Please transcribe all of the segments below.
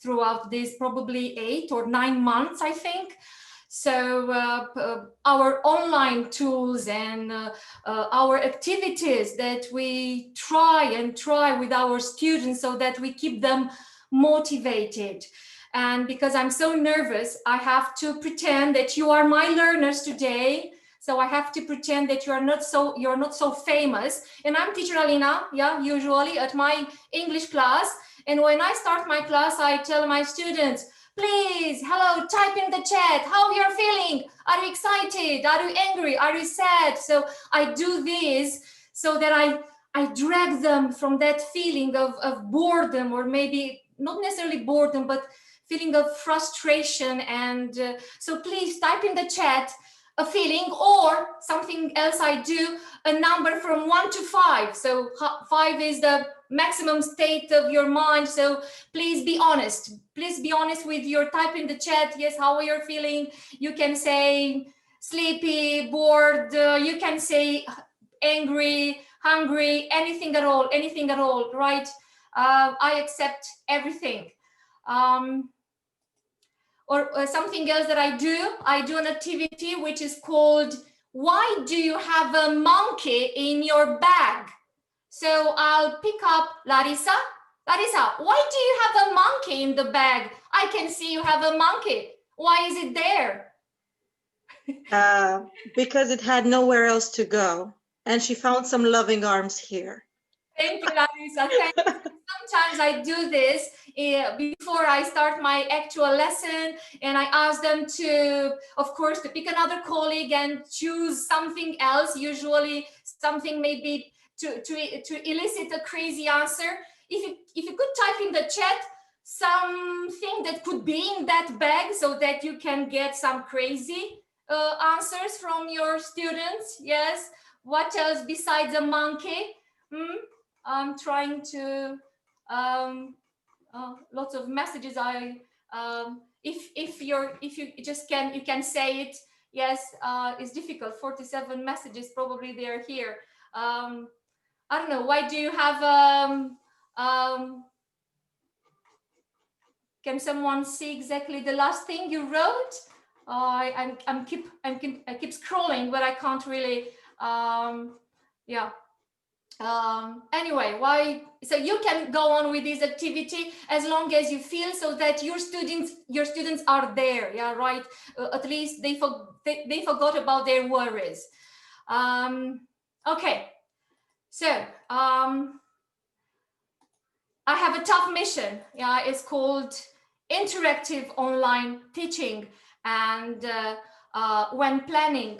throughout these probably 8 or 9 months, I think. So our online tools and our activities that we try with our students so that we keep them motivated. And because I'm so nervous, I have to pretend that you are my learners today. So I have to pretend that you're not so famous. And I'm teacher Alina, yeah, usually at my English class. And when I start my class, I tell my students, please, hello, type in the chat how you're feeling. Are you excited? Are you angry? Are you sad? So I do this so that I drag them from that feeling of boredom, or maybe not necessarily boredom, but feeling of frustration. And so please type in the chat a feeling, or something else I do, a number from 1 to 5. So 5 is the maximum state of your mind. So please be honest. Please be honest with your type in the chat. Yes, how are you feeling? You can say sleepy, bored. You can say angry, hungry, anything at all, right? I accept everything. Or something else that I do an activity which is called, why do you have a monkey in your bag? So I'll pick up Larissa. Larissa, why do you have a monkey in the bag? I can see you have a monkey. Why is it there? Because it had nowhere else to go. And she found some loving arms here. Thank you, Larissa. Thank you. Sometimes I do this before I start my actual lesson, and I ask them to, of course, to pick another colleague and choose something else, usually something maybe to elicit a crazy answer. If you could type in the chat something that could be in that bag so that you can get some crazy answers from your students. Yes. What else besides a monkey? I'm trying to lots of messages. If you just you can say it. Yes, it's difficult. 47 messages, probably they're here. I don't know. Why do you have can someone see exactly the last thing you wrote? I keep scrolling, but I can't really. Yeah. Anyway, why? So you can go on with this activity as long as you feel so that your students are there. Yeah, right. At least they forgot about their worries. Okay. So I have a tough mission. Yeah, it's called interactive online teaching, and when planning,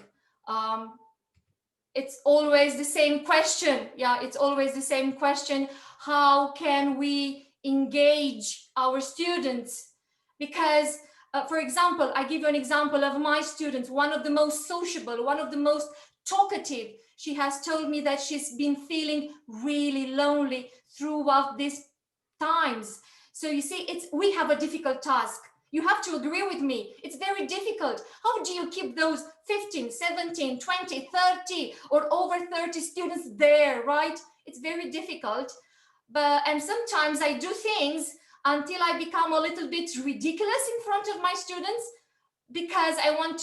it's always the same question. Yeah, it's always the same question. How can we engage our students? Because, for example, I give you an example of my students, one of the most sociable, one of the most talkative. She has told me that she's been feeling really lonely throughout these times. So you see, we have a difficult task. You have to agree with me. It's very difficult. How do you keep those 15, 17, 20, 30 or over 30 students there, right? It's very difficult. And sometimes I do things until I become a little bit ridiculous in front of my students, because I want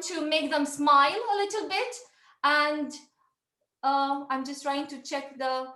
to make them smile a little bit. And I'm just trying to check the,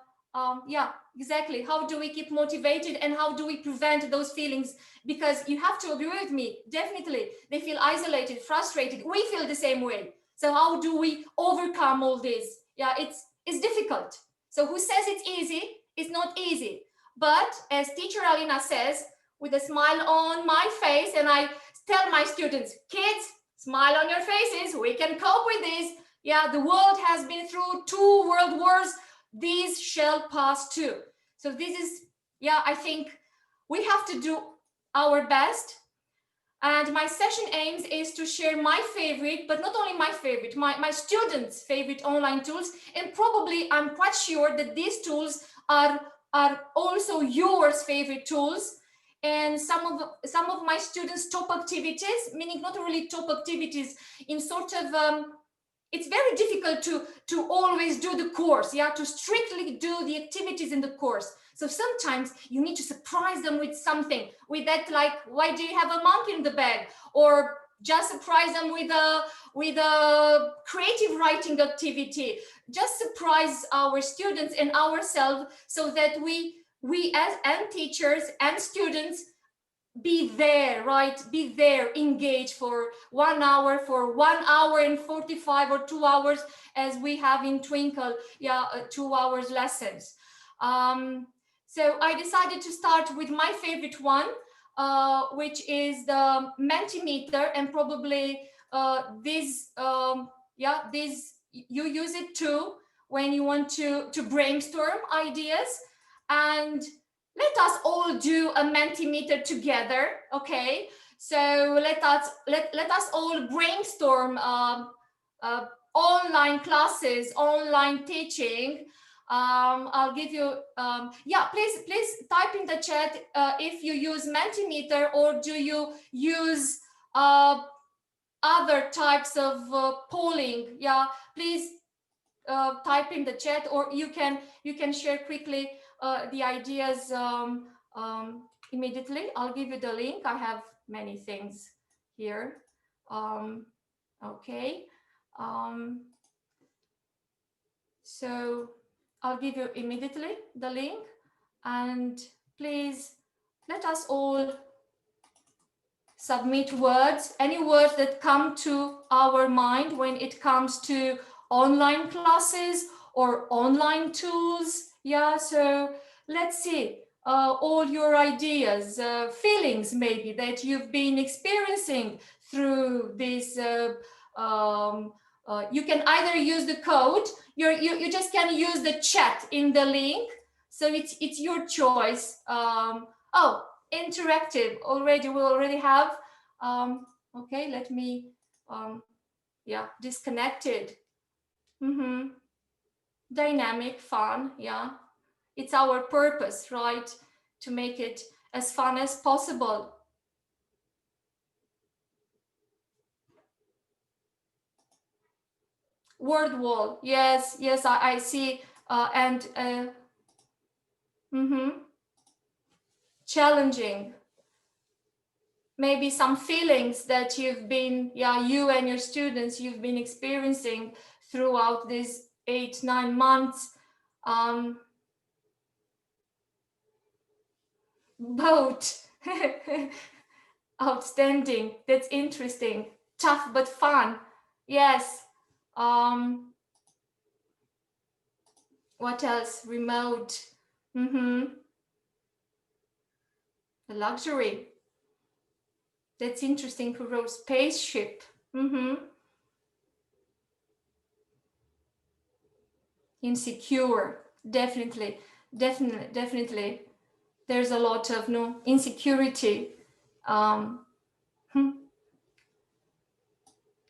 yeah, exactly. How do we keep motivated and how do we prevent those feelings? Because you have to agree with me, definitely. They feel isolated, frustrated. We feel the same way. So how do we overcome all this? Yeah, it's difficult. So who says it's easy? It's not easy. But as teacher Alina says, with a smile on my face, and I tell my students, kids, smile on your faces. We can cope with this. Yeah, the world has been through 2 world wars. These shall pass too. So this is, yeah, I think we have to do our best. And my session aims is to share my favorite, but not only my favorite, my students' favorite online tools. And probably I'm quite sure that these tools are also yours favorite tools. And some of my students' top activities, meaning not really top activities in sort of, it's very difficult to always do the course, yeah, to strictly do the activities in the course. So sometimes you need to surprise them with something, with that, like, why do you have a monkey in the bag? Or just surprise them with a creative writing activity. Just surprise our students and ourselves so that we as and teachers and students be there, right? Be there, engage for 1 hour, for 1 hour and 45 or 2 hours, as we have in Twinkle, 2 hours lessons. So I decided to start with my favorite one, which is the Mentimeter, and probably this you use it too when you want to brainstorm ideas. And let us all do a Mentimeter together, okay? So let us all brainstorm online classes, online teaching. I'll give you, please type in the chat if you use Mentimeter, or do you use other types of polling. Yeah, please type in the chat, or you can share quickly the ideas immediately. I'll give you the link. I have many things here. Okay. So I'll give you immediately the link, and please let us all submit words, any words that come to our mind when it comes to online classes or online tools. Yeah, so let's see all your ideas, feelings maybe that you've been experiencing through this. You can either use the code, you just can use the chat in the link. So it's your choice. Oh, interactive already, we already have. Okay, let me, disconnected. Dynamic, fun, yeah. It's our purpose, right? To make it as fun as possible. Word wall, yes, I see, challenging. Maybe some feelings that you've been, you and your students, you've been experiencing throughout these 8-9 months. Both. Outstanding. That's interesting. Tough but fun. Yes. What else? Remote. The luxury. That's interesting. Who wrote spaceship? Insecure. Definitely. There's a lot of insecurity.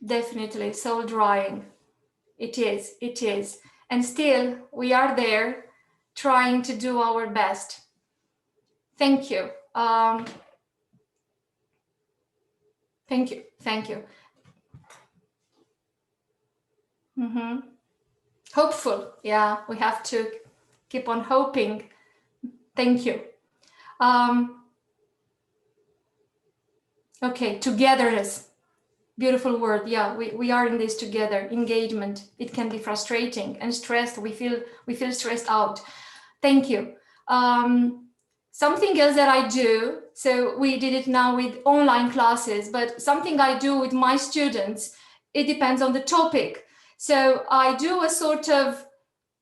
Definitely soul drying. It is. And still we are there trying to do our best. Thank you. Thank you. Hopeful. Yeah, we have to keep on hoping. Thank you. Okay, togetherness. Beautiful word. Yeah, we are in this together. Engagement. It can be frustrating and stressed. We feel stressed out. Thank you. Something else that I do, so we did it now with online classes, but something I do with my students, it depends on the topic. So I do a sort of,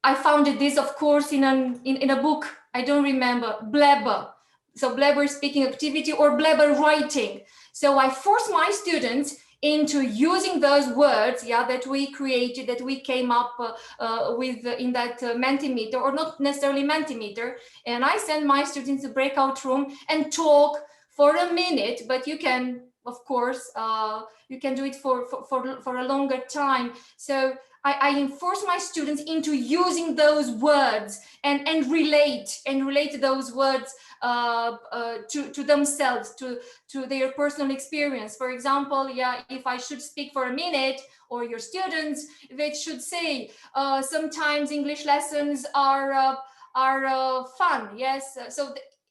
I found this, of course, in a book, I don't remember, blabber. So blabber speaking activity or blabber writing. So I force my students into using those words, that we created, that we came up with in that Mentimeter, or not necessarily Mentimeter. And I send my students to breakout room and talk for a minute, but you can, of course, you can do it for a longer time. So I enforce my students into using those words and relate those words to themselves, to their personal experience. For example, if I should speak for a minute, or your students, they should say, sometimes English lessons are fun. Yes,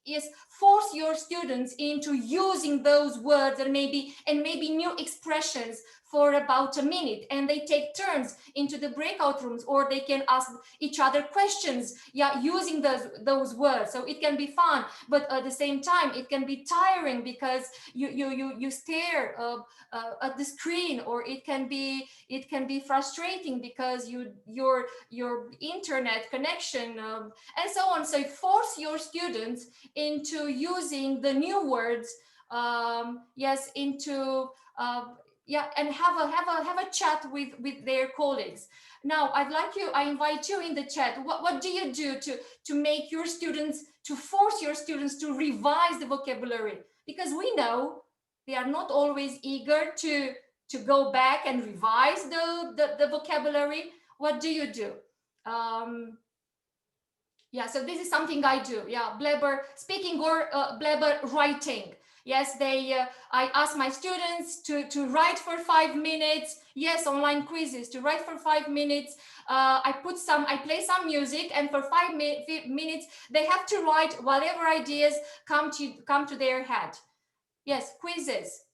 yes, force your students into using those words and maybe new expressions for about a minute, and they take turns into the breakout rooms, or they can ask each other questions, yeah, using those words. So it can be fun, but at the same time it can be tiring because you stare at the screen, or it can be frustrating because your internet connection, and so on. So force your students into using the new words, yes, into yeah, and have a chat with their colleagues. Now I invite you in the chat. What do you do to make your students, to force your students to revise the vocabulary? Because we know they are not always eager to go back and revise the vocabulary. What do you do? Yeah, so this is something I do. Yeah, blabber speaking or blabber writing. Yes, I ask my students to write for 5 minutes. Yes, online quizzes, to write for 5 minutes. I play some music, and for 5 minutes they have to write whatever ideas come to their head. Yes, quizzes,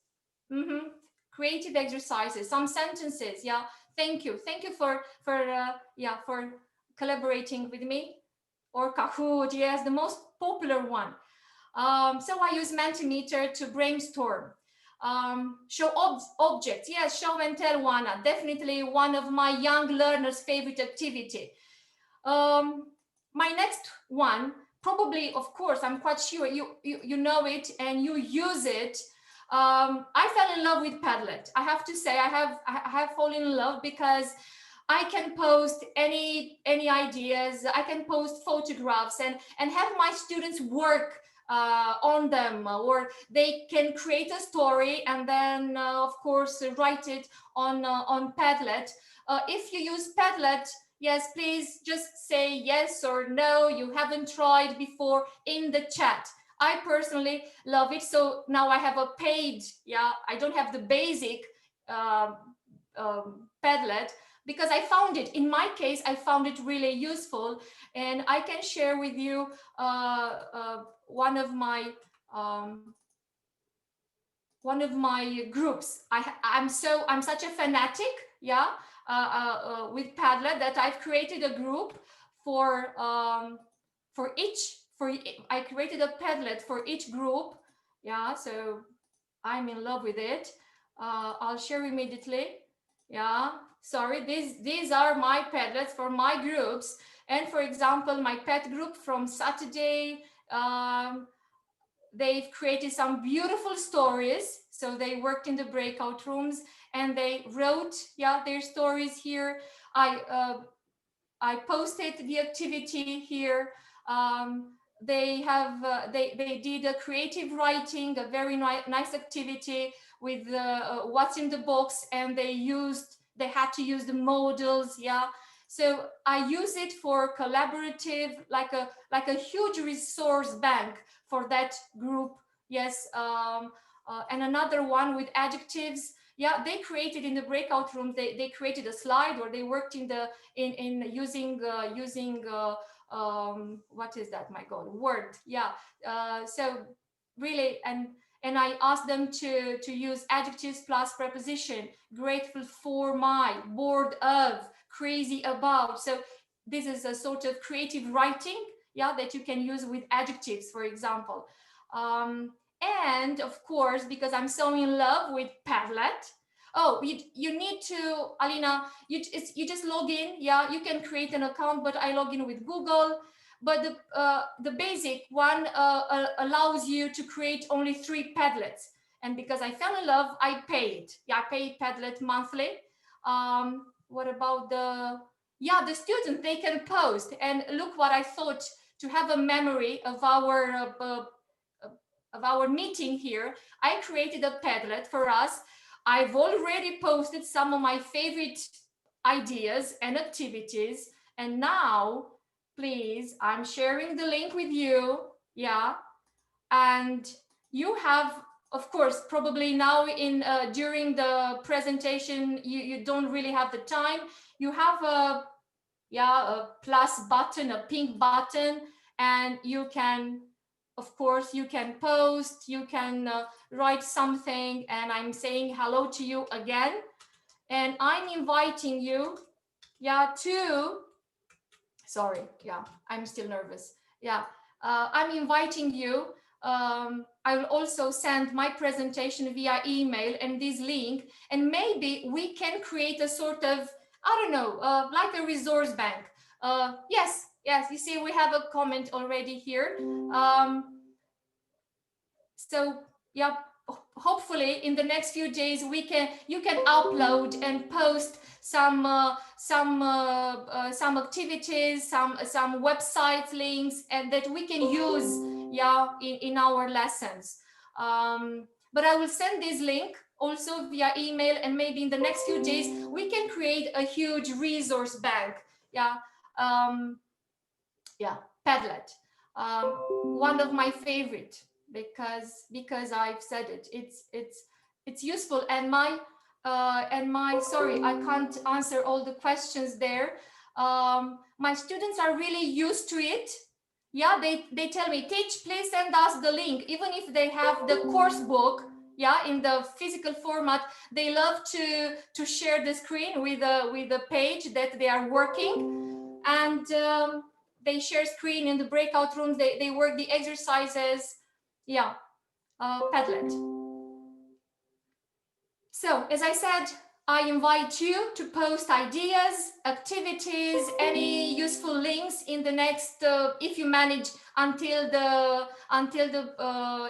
creative exercises, some sentences. Yeah, thank you for collaborating with me. Or Kahoot, yes, the most popular one. So I use Mentimeter to brainstorm. Show objects, yes, show and tell one, definitely one of my young learners' favorite activity. My next one, probably, of course, I'm quite sure you know it and you use it. I fell in love with Padlet. I have to say, I have fallen in love because I can post any ideas. I can post photographs and have my students work on them, or they can create a story and then, of course, write it on Padlet. If you use Padlet, yes, please just say yes or no. You haven't tried before in the chat. I personally love it. So now I have a paid. Yeah, I don't have the basic Padlet, because I found it, in my case, I found it really useful, and I can share with you one of my groups. I'm such a fanatic, yeah, with Padlet, that I've created a group for I created a Padlet for each group, yeah. So I'm in love with it. I'll share immediately. Yeah, sorry, these are my Padlets for my groups. And for example, my pet group from Saturday, they've created some beautiful stories. So they worked in the breakout rooms and they wrote, yeah, their stories here. I posted the activity here. They did a creative writing, a very nice activity with what's in the box, and they had to use the models. Yeah, so I use it for collaborative, like a huge resource bank for that group. Yes, and another one with adjectives. Yeah, they created in the breakout room, they created a slide, or they worked in using what is that, my God, Word. Yeah, so really, and I asked them to use adjectives plus preposition: grateful for, my, bored of, crazy about. So this is a sort of creative writing, yeah, that you can use with adjectives, for example. And of course, because I'm so in love with Padlet, oh, you need to, Alina, you just log in. Yeah, you can create an account, but I log in with Google. But the basic one allows you to create only 3 Padlets. And because I fell in love, I paid. Yeah, I pay Padlet monthly. What about the students? They can post. And look what I thought, to have a memory of our meeting here. I created a Padlet for us. I've already posted some of my favorite ideas and activities. And now, please, I'm sharing the link with you. Yeah. And you have, of course, probably now during the presentation, you don't really have the time. You have yeah, a plus button, a pink button, and you can, of course, you can post, you can write something, and I'm saying hello to you again, and I'm inviting you, yeah, to, sorry, yeah, I'm still nervous, yeah, I'm inviting you. I will also send my presentation via email and this link, and maybe we can create a sort of, I don't know, like a resource bank. Yes, you see, we have a comment already here. So yeah, hopefully in the next few days you can upload and post some activities, some website links, and that we can use, yeah, in our lessons. But I will send this link also via email, and maybe in the next few days we can create a huge resource bank. Yeah, yeah, Padlet, one of my favorite, because I've said it, it's useful, and my sorry, I can't answer all the questions there. My students are really used to it. Yeah, they tell me, teach, please send us the link, even if they have the course book, yeah, in the physical format. They love to share the screen with a page that they are working, and they share screen in the breakout rooms. They work the exercises. Yeah, Padlet. So as I said, I invite you to post ideas, activities, any useful links in the next, if you manage until the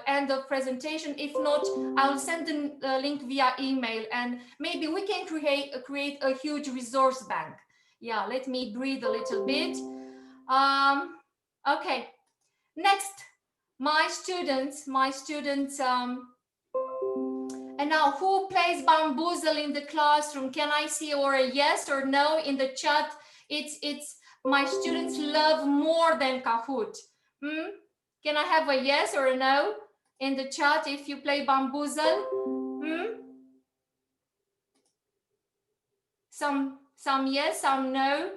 end of presentation. If not, I will send the link via email, and maybe we can create a huge resource bank. Yeah, let me breathe a little bit. Okay, next, my students, and now, who plays bamboozle in the classroom? Can I see or a yes or no in the chat? It's my students love more than Kahoot. Can I have a yes or a no in the chat if you play bamboozle? Some yes, some no.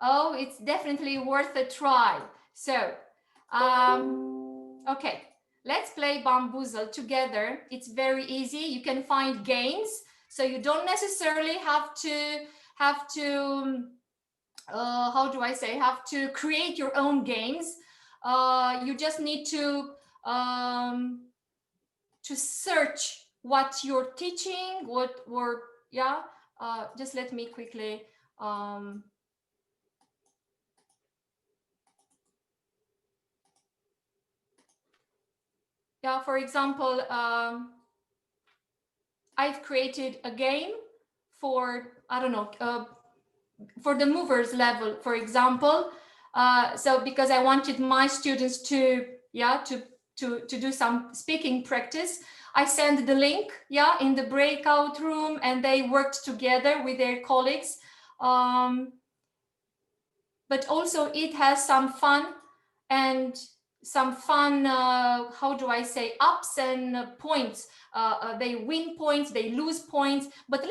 Oh, it's definitely worth a try. So, okay, let's play bamboozle together. It's very easy. You can find games, so you don't necessarily have to how do I say, have to create your own games. You just need to search what you're teaching, yeah. Just let me quickly yeah, for example, I've created a game for, I don't know, for the movers level, for example. So because I wanted my students to, yeah, to do some speaking practice, I sent the link, yeah, in the breakout room, and they worked together with their colleagues. But also it has some fun, and some fun, how do I say, ups and points. They win points, they lose points, but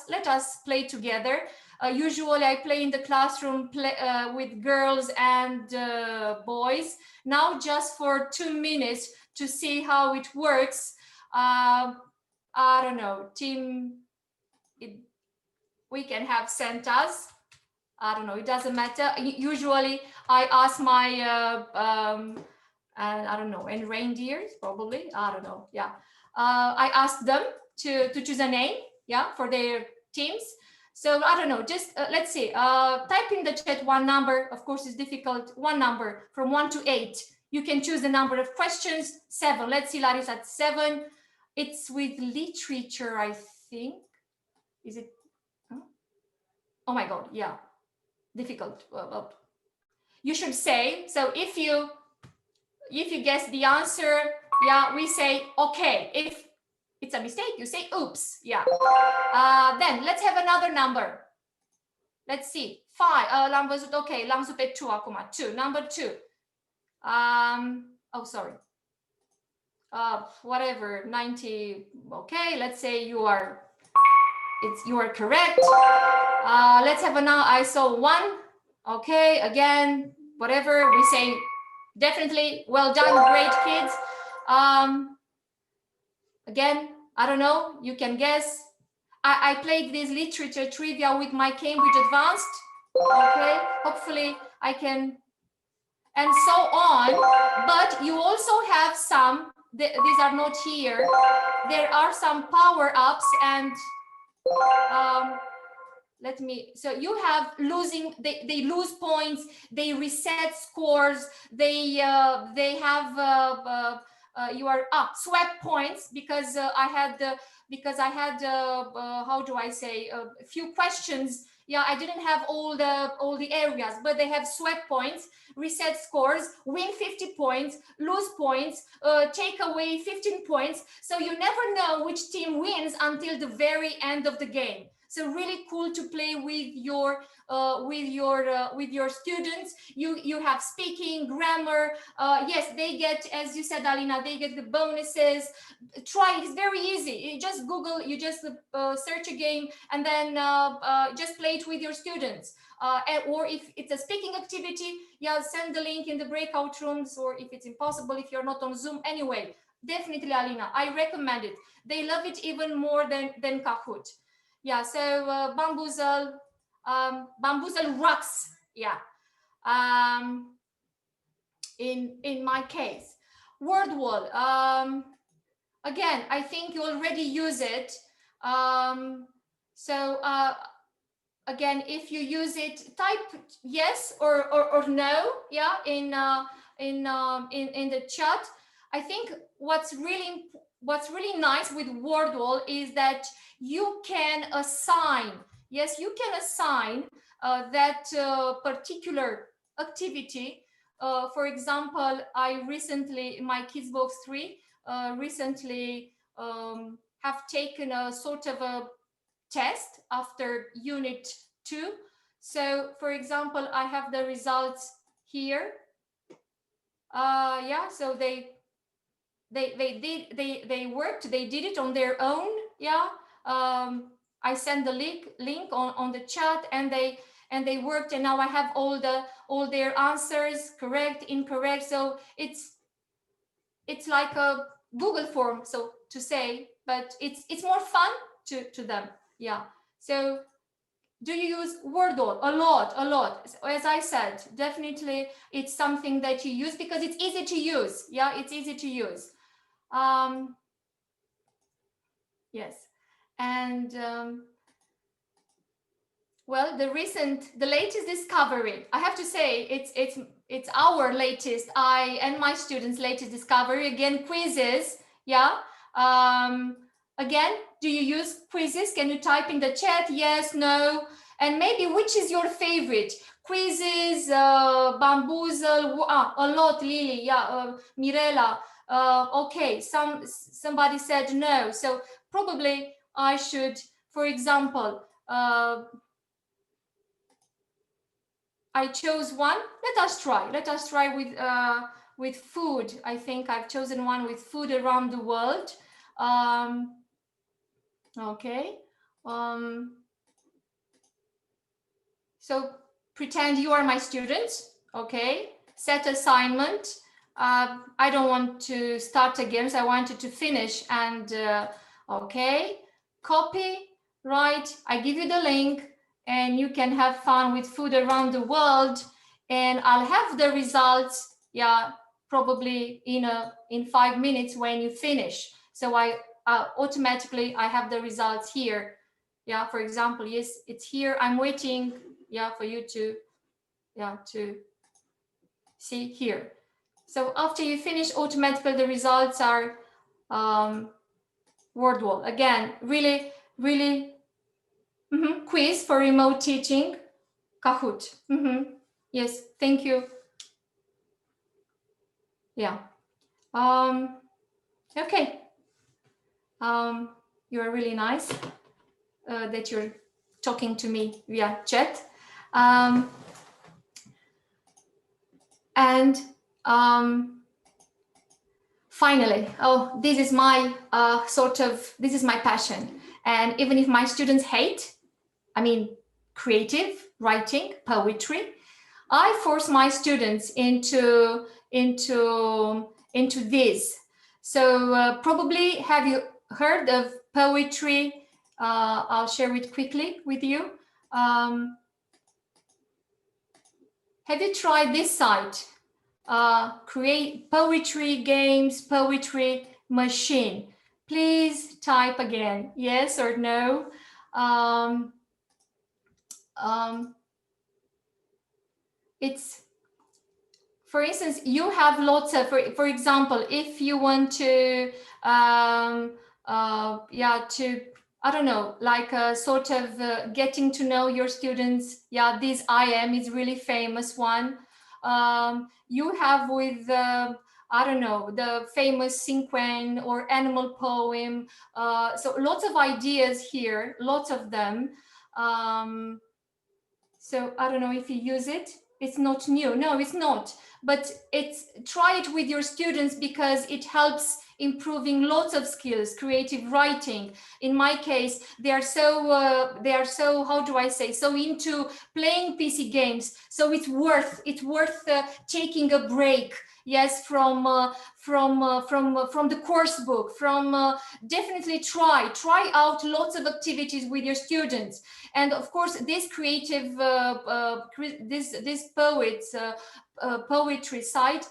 let us play together. Usually I play in the classroom with girls and boys. Now just for 2 minutes to see how it works. I don't know, we can have centas. I don't know, it doesn't matter. Usually I ask my, I don't know, and reindeers, probably, I don't know, yeah. I ask them to choose a name, yeah, for their teams. So I don't know, just let's see, type in the chat one number. Of course, it's difficult, one number from 1 to 8. You can choose the number of questions, 7. Let's see, Larissa, at 7. It's with literature, I think. Is it? Oh my God, yeah. Difficult. You should say, so if you guess the answer, yeah, we say okay. If it's a mistake, you say oops. Yeah. Then let's have another number. Let's see. 5. Okay, l-am zis pe 2 acum. 2. Number 2. Oh, sorry. Whatever. 90. Okay, let's say you are correct. Let's have a now. I saw 1. Okay, again, whatever we say, definitely well done, great kids. Again, I don't know, you can guess. I played this literature trivia with my Cambridge Advanced. Okay, hopefully I can, and so on. But you also have some, these are not here. There are some power-ups, and let me, so you have losing, they lose points, they reset scores, they have you are up swept points because I had how do I say, a few questions. Yeah, I didn't have all the areas, but they have swept points, reset scores, win 50 points, lose points, take away 15 points. So you never know which team wins until the very end of the game. So really cool to play with your students. You have speaking, grammar. Yes, they get, as you said, Alina, they get the bonuses. Try, it's very easy. You just Google, you just search a game, and then just play it with your students. Or if it's a speaking activity, yeah, send the link in the breakout rooms, or if it's impossible, if you're not on Zoom. Anyway, definitely, Alina, I recommend it. They love it even more than Kahoot. Yeah, so Bamboozle rocks. Yeah, in my case, word wall. Again, I think you already use it. Again, if you use it, type yes or no. Yeah, in the chat. I think what's really nice with word wall is that you can assign. Yes, you can assign that particular activity. For example, I recently, my Kids Box 3 recently have taken a sort of a test after unit 2. So for example, I have the results here. Yeah, so they worked, they did it on their own. Yeah, I sent the link on the chat, and they worked, and now I have all their answers, correct, incorrect. So it's like a Google form, so to say, but it's more fun to them. Yeah. So do you use Wordle? A lot. As I said, definitely it's something that you use because it's easy to use. Yeah, it's easy to use. Yes, and well, the latest discovery, I have to say, it's our latest, I and my students' latest discovery. Again, quizzes. Yeah. Again, do you use quizzes? Can you type in the chat yes, no, and maybe which is your favorite? Quizzes, Bamboozle, a lot, Lily, yeah, Mirella. Okay, somebody said no, so probably I should, for example, I chose one. Let us try with food. I think I've chosen one with food around the world. Okay. So pretend you are my students. Okay. Set assignment. I don't want to start again, so I wanted to finish. And okay, copy, right? I give you the link, and you can have fun with food around the world. And I'll have the results, yeah, probably in 5 minutes when you finish. So I automatically I have the results here. Yeah, for example, yes, it's here. I'm waiting, yeah, for you to, yeah, to see here. So after you finish, automatically the results are word wall. Again, really quiz for remote teaching, Kahoot. Yes, thank you. Yeah. Okay. You are really nice that you're talking to me via chat. And finally, oh, this is my this is my passion. And even if my students hate, I mean, creative writing, poetry, I force my students into this. So probably have you heard of poetry? I'll share it quickly with you. Have you tried this site? Create poetry games, poetry machine. Please type again, yes or no. It's, for instance, you have lots of, for example, if you want to, I don't know, like a sort of getting to know your students. Yeah, this I am is really famous one. You have with, I don't know, the famous sequin or animal poem. So lots of ideas here, lots of them. So I don't know if you use it. It's not new. No, it's not. But try it with your students because it helps improving lots of skills, creative writing. In my case, they are so how do I say, so into playing PC games. So it's worth taking a break. Yes, from the course book. Definitely try out lots of activities with your students. And of course, this creative, this poets. Poetry site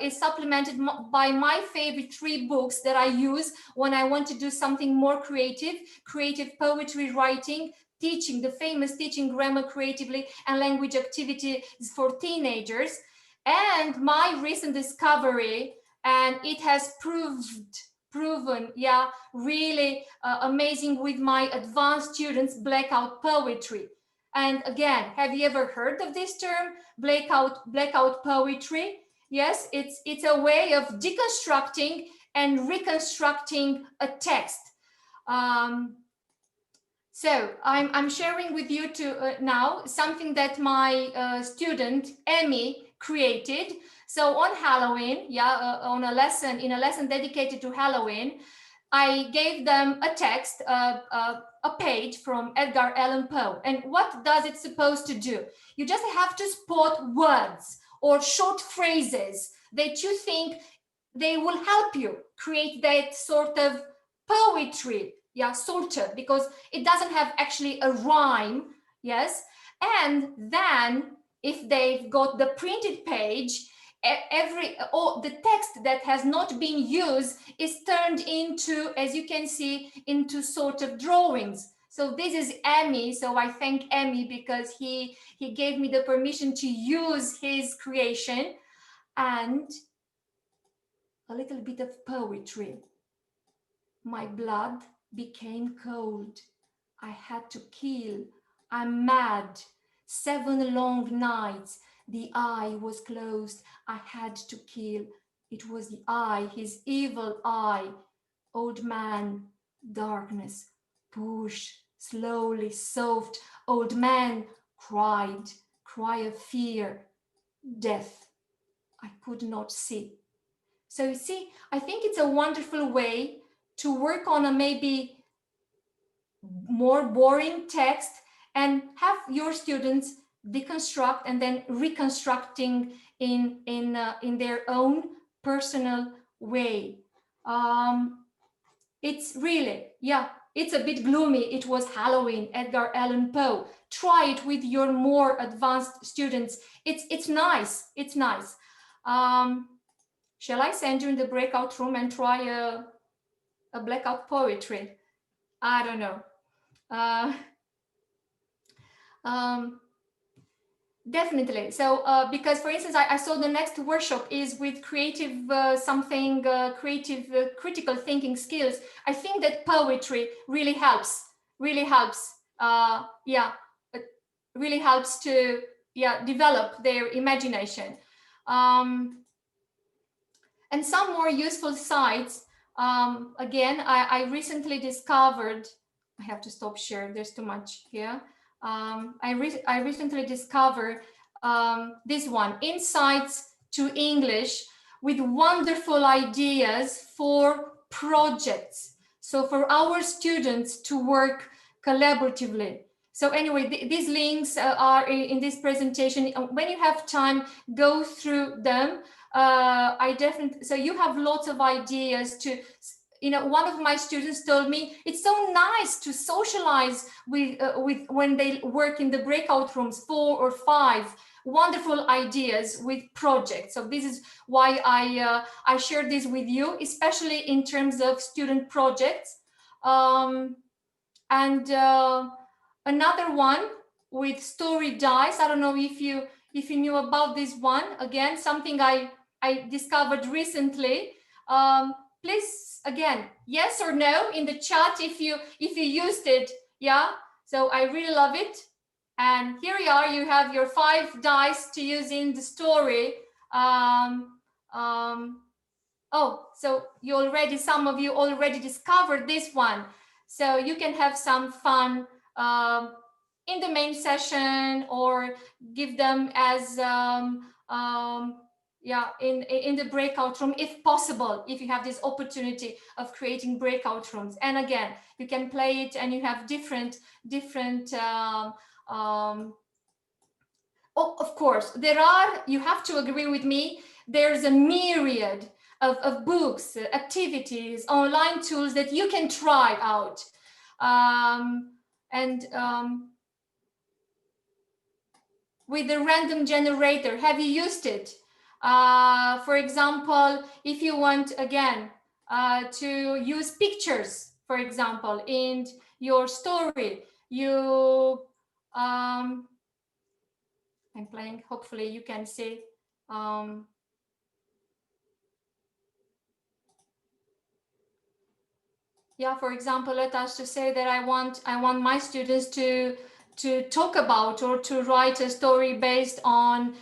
is supplemented by my favorite 3 books that I use when I want to do something more creative poetry writing, teaching, the famous Teaching Grammar Creatively and Language Activities for Teenagers. And my recent discovery, and it has proven, yeah, really amazing with my advanced students, Blackout Poetry. And again, have you ever heard of this term, blackout poetry? Yes, it's a way of deconstructing and reconstructing a text. So I'm sharing with you now something that my student Emmy created. So on Halloween, yeah, in a lesson dedicated to Halloween, I gave them a text, a page from Edgar Allan Poe. And what does it supposed to do? You just have to spot words or short phrases that you think they will help you create that sort of poetry, yeah, sort of, because it doesn't have actually a rhyme, yes. And then if they've got the printed page, the text that has not been used is turned into, as you can see, into sort of drawings. So this is Emmy. So I thank Emmy because he gave me the permission to use his creation. And a little bit of poetry. My blood became cold. I had to kill. I'm mad. 7 long nights. The eye was closed. I had to kill. It was the eye, his evil eye. Old man, darkness, push, slowly, soft. Old man cried, cry of fear, death. I could not see. So you see, I think it's a wonderful way to work on a maybe more boring text and have your students deconstruct and then reconstructing in their own personal way. It's really, yeah, it's a bit gloomy. It was Halloween, Edgar Allan Poe. Try it with your more advanced students. It's nice. It's nice. Shall I send you in the breakout room and try a blackout poetry? I don't know. Definitely. So because, for instance, I saw the next workshop is with creative creative critical thinking skills. I think that poetry really helps. Really helps. Yeah, it really helps to develop their imagination. And some more useful sites. Again, I recently discovered. I have to stop share. There's too much here. I recently discovered this one, Insights to English, with wonderful ideas for projects. So for our students to work collaboratively. So anyway, these links are in this presentation. When you have time, go through them. I definitely, so you have lots of ideas to, you know, one of my students told me it's so nice to socialize with when they work in the breakout rooms, 4 or 5 wonderful ideas with projects. So this is why I share this with you, especially in terms of student projects. Another one with story dice. I don't know if you knew about this one. Again, something I discovered recently. Please, again, yes or no in the chat if you used it. Yeah. So I really love it. And here we are. You have your 5 dice to use in the story. Oh, so you already, some of you already discovered this one. So you can have some fun in the main session, or give them as yeah, in the breakout room if possible, if you have this opportunity of creating breakout rooms. And again, you can play it and you have different oh, of course, there are, you have to agree with me, there's a myriad of books, activities, online tools that you can try out. With the random generator, have you used it? For example, if you want, again, to use pictures, for example, in your story, you, I'm playing, hopefully you can see. Yeah, for example, let us just say that I want my students to talk about or to write a story based on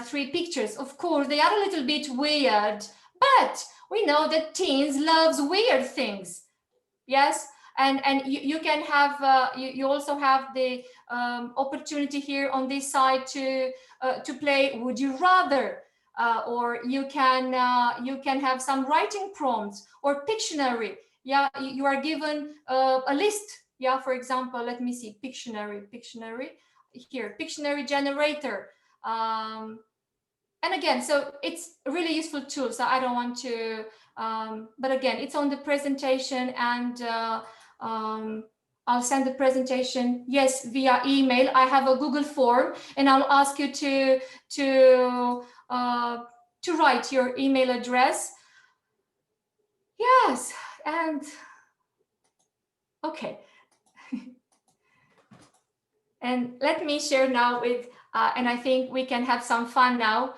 3 pictures. Of course, they are a little bit weird, but we know that teens loves weird things. Yes, and you can have you also have the opportunity here on this side to play Would You Rather, or you can have some writing prompts or Pictionary. Yeah, you are given a list. Yeah, for example, let me see, Pictionary here, Pictionary generator. And again, so it's a really useful tool. So I don't want to, but again, it's on the presentation, and I'll send the presentation, yes, via email. I have a Google form, and I'll ask you to write your email address. Yes, and okay. And let me share now with, and I think we can have some fun now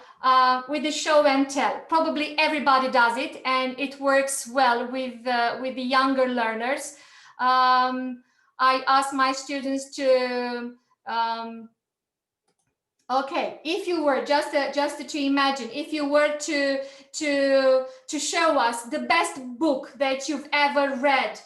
with the show and tell. Probably everybody does it, and it works well with the younger learners. I ask my students to, okay, if you were just to imagine, if you were to show us the best book that you've ever read.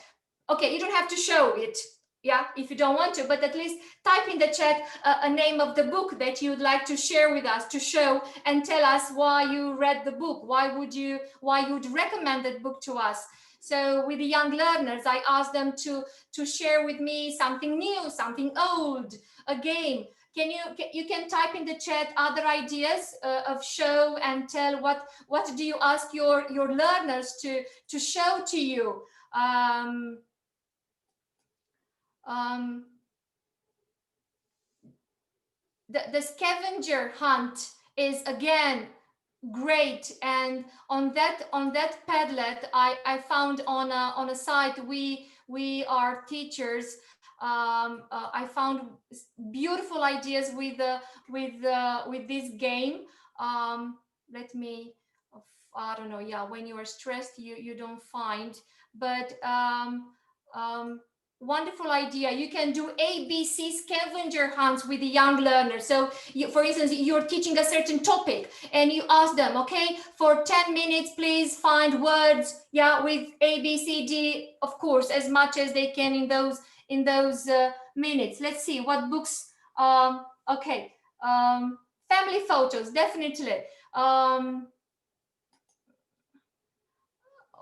Okay, you don't have to show it, yeah, if you don't want to, but at least type in the chat a name of the book that you'd like to share with us, to show and tell us why you read the book, why you'd recommend that book to us. So with the young learners, I ask them to share with me something new, something old, a game. You can type in the chat other ideas of show and tell. What do you ask your learners to show to you? The scavenger hunt is again great, and on that Padlet I found on a site, we are teachers. I found beautiful ideas with this game. Let me, I don't know, yeah, when you are stressed you don't find, but wonderful idea. You can do ABC scavenger hunts with the young learners. So for instance, you're teaching a certain topic and you ask them, okay, for 10 minutes, please find words, yeah, with A, B, C, D, of course, as much as they can in those minutes. Let's see what books. Okay, family photos, definitely.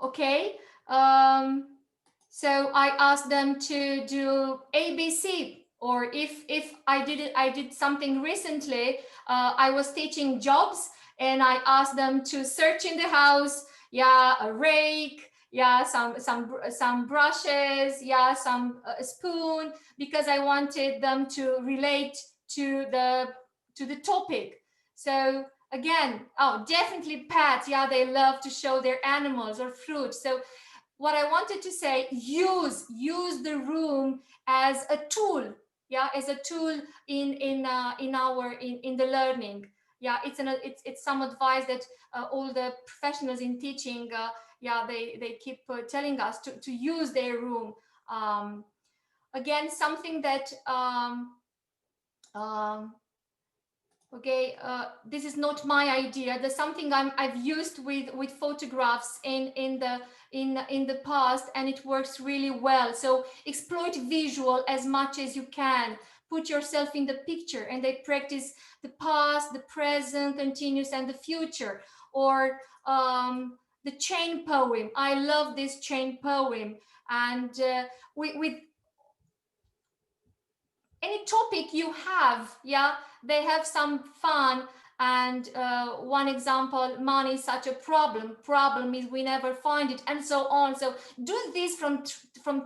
Okay. So I asked them to do ABC Or if I did something recently, I was teaching jobs and I asked them to search in the house, yeah, a rake, yeah, some brushes, yeah, some spoon, because I wanted them to relate to the topic. So again, oh, definitely pets, yeah, they love to show their animals or fruit. So what I wanted to say, use the room as a tool, yeah, as a tool in the learning. Yeah, it's some advice that all the professionals in teaching, yeah, they keep telling us to use their room. Again, something that okay, this is not my idea. There's something I've used with photographs in the past, and it works really well. So exploit visual as much as you can. Put yourself in the picture, and they practice the past, the present, continuous, and the future. Or the chain poem. I love this chain poem, and with any topic you have, yeah, they have some fun. And one example, money is such a problem is we never find it, and so on. So do this from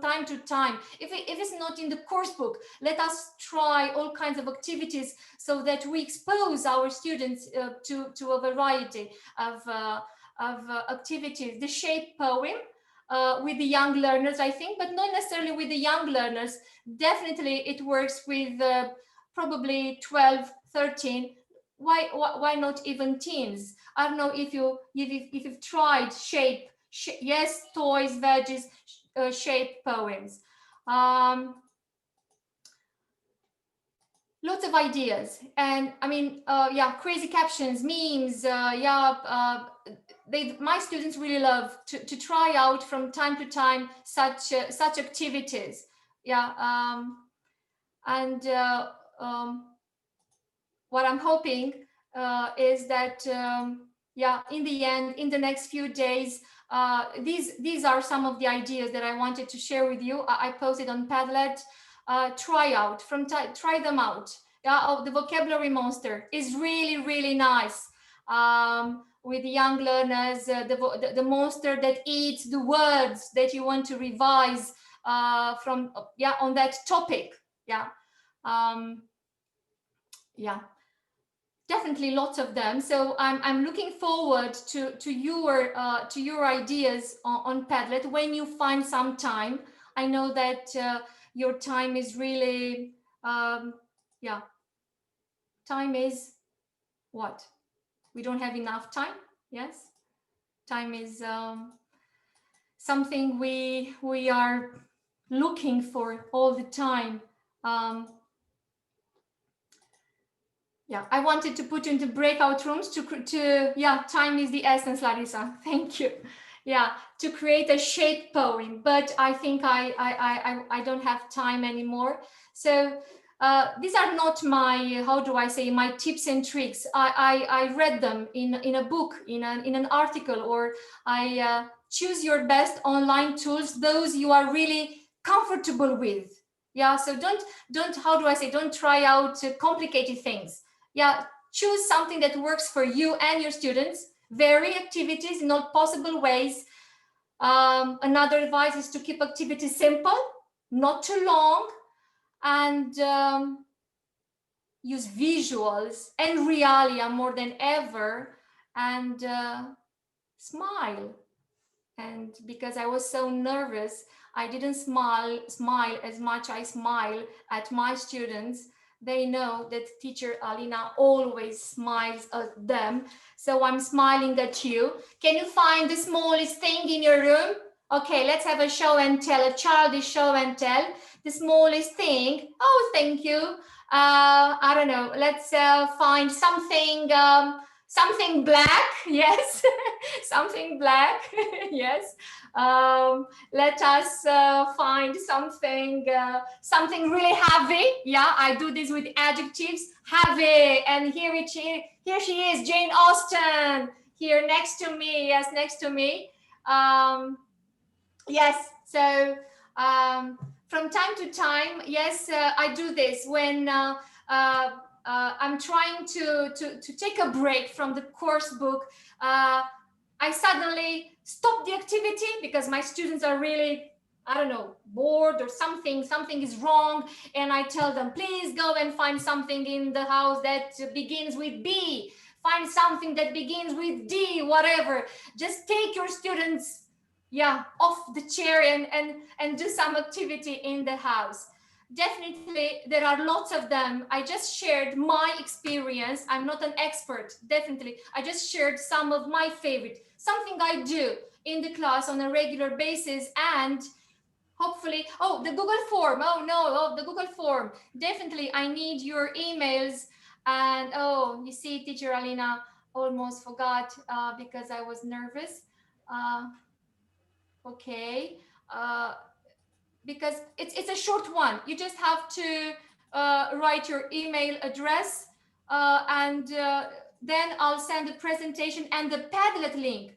time to time. If it's not in the course book, let us try all kinds of activities so that we expose our students to a variety of activities. The shape poem with the young learners, I think, but not necessarily with the young learners. Definitely it works with probably 12, 13. Why not even teens? I don't know if you've tried shape, yes, toys, veggies, shape poems. Lots of ideas, and I mean, yeah, crazy captions, memes, yeah. My students really love to try out from time to time such activities, yeah. And what I'm hoping is that yeah, in the end, in the next few days, these are some of the ideas that I wanted to share with you. I posted on Padlet. Try them out. Yeah, oh, the vocabulary monster is really nice. With young learners, the monster that eats the words that you want to revise from, yeah, on that topic. Yeah, yeah, definitely lots of them. So I'm looking forward to your ideas on Padlet when you find some time. I know that your time is really yeah, time is what? We don't have enough time. Yes, time is something we are looking for all the time. Yeah, I wanted to put you into breakout rooms to yeah, time is the essence, Larissa. Thank you. Yeah, to create a shape poem, but I think I don't have time anymore. So these are not my, how do I say, my tips and tricks. I read them in a book, in an article, or I choose your best online tools, those you are really comfortable with. Yeah, so don't how do I say, don't try out complicated things. Yeah, choose something that works for you and your students. Vary activities in all possible ways. Another advice is to keep activities simple, not too long, and use visuals and realia more than ever, and smile. And because I was so nervous, I didn't smile as much I smile at my students. They know that teacher Alina always smiles at them. So I'm smiling at you. Can you find the smallest thing in your room? Okay, let's have a show and tell, a childish show and tell. The smallest thing. Oh, thank you. I don't know. Let's find something, something black. Yes, something black. Yes. Let us find something something really heavy. Yeah, I do this with adjectives. Heavy. And here she is, Jane Austen, here next to me. Yes, next to me. Yes, so from time to time, yes, I do this when I'm trying to take a break from the course book. I suddenly stop the activity because my students are really, I don't know, bored or something is wrong. And I tell them, please go and find something in the house that begins with B, find something that begins with D, whatever. Just take your students, yeah, off the chair and do some activity in the house. Definitely, there are lots of them. I just shared my experience. I'm not an expert, definitely. I just shared some of my favorite, something I do in the class on a regular basis, and hopefully, oh, the Google form. Oh no, oh, the Google form. Definitely, I need your emails. And oh, you see, teacher Alina almost forgot because I was nervous. Okay. Because it's a short one. You just have to write your email address and then I'll send the presentation and the Padlet link.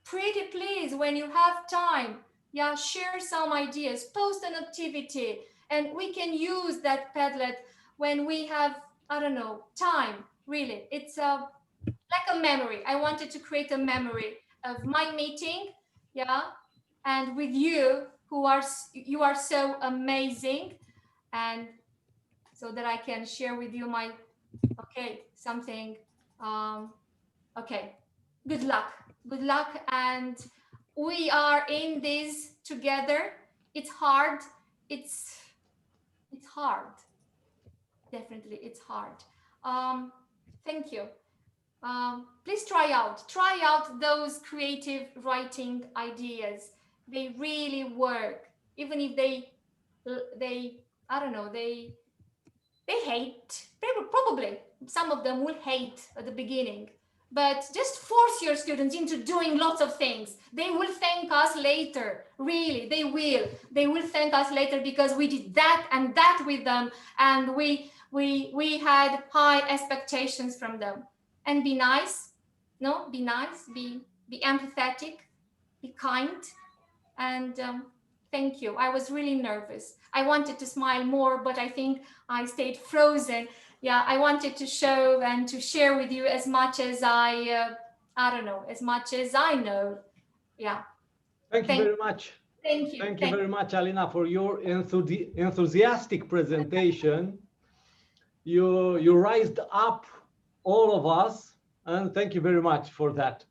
Pretty please, when you have time, yeah, share some ideas, post an activity, and we can use that Padlet when we have, I don't know, time, really. It's like a memory. I wanted to create a memory of my meeting, yeah, and with you, you are so amazing, and so that I can share with you my something. Okay, good luck, and we are in this together. It's hard. It's hard. Definitely, it's hard. Thank you. Please try out those creative writing ideas. They really work, even if they I don't know, they hate, probably some of them will hate at the beginning, but just force your students into doing lots of things. They will thank us later. Really, they will thank us later because we did that and that with them, and we had high expectations from them. And be nice, no, be nice, be empathetic, be kind, and thank you. I was really nervous. I wanted to smile more, but I think I stayed frozen. Yeah, I wanted to show and to share with you as much as I don't know, as much as I know. Yeah. Thank you very much. Thank you. Thank you very much, Alina, for your enthusiastic presentation. You raised up all of us, and thank you very much for that.